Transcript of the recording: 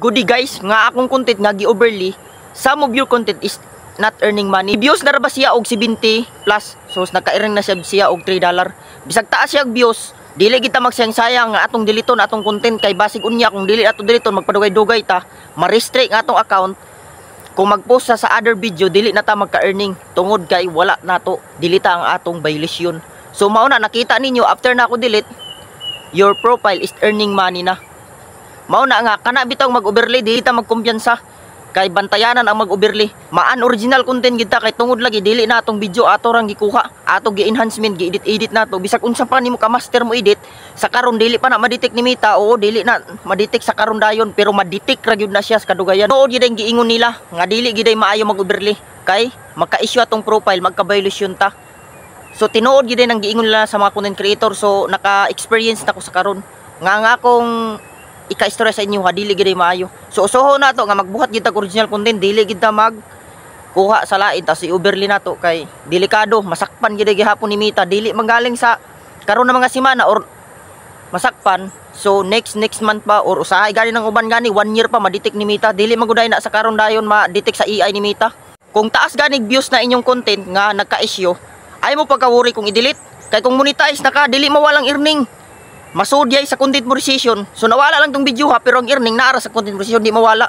Goody guys, nga akong content nga gi-overly, some of your content is not earning money. Views na ra ba siya og 70 plus. So nagka-earn na siya og $3. Bisag taas siya og views, dili kita magsayang-sayang nga atong diliton atong content kay basig unya kung dili ato diliton magpadugay-dugay ta, ma-restrict nga atong account. Kung mag-post sa other video, dili na ta magka-earning tungod kay wala nato dilita ang atong violation. So mao na nakita ninyo after na ako delete, your profile is earning money na. Mao na nga kana bitaw mag-overlay dili ta magkumpiyansa kay bantayanan ang mag-overlay. Maan original content gid ta kay tungod lagi dili na atong video ato rang gikuha, ato gi-enhancement, gi-edit nato. Bisag unsa pa nimo ka master mo edit, sa karon dili pa na ma-detect ni Meta, o dili na ma-detect sa karon dayon, pero ma-detect ra gyud na siya sa kadugayan. Tuod gid ang giingon nila nga dili gid maayo mag-overlay kay maka-issue atong profile, magka-violation ta. So tinuod gid ang giingon nila sa mga content creator. So naka-experience na ko sa karon nga akong ika-istorya sa inyo ha, dili gid maayo. So usoho na to nga magbuhat gid ta original content, dili gid ta mag kuha sa lain ta si overly nato kay delikado, masakpan gid gihapon ni Meta, dili manggaling sa karon na mga semana or masakpan. So next month pa or usahay gani nang uban gani 1 year pa ma-detect ni Meta, dili maguday na sa karon dayon ma-detect sa AI ni Meta. Kung taas gani views na inyong content nga nagka-issue, ay mo pagka-worry kung i-delete kay kung monetize na ka, dili mawalang earning. Masudyay sa content monetization. So nawala lang tong video ha, pero ang earning naara sa content monetization di mawala.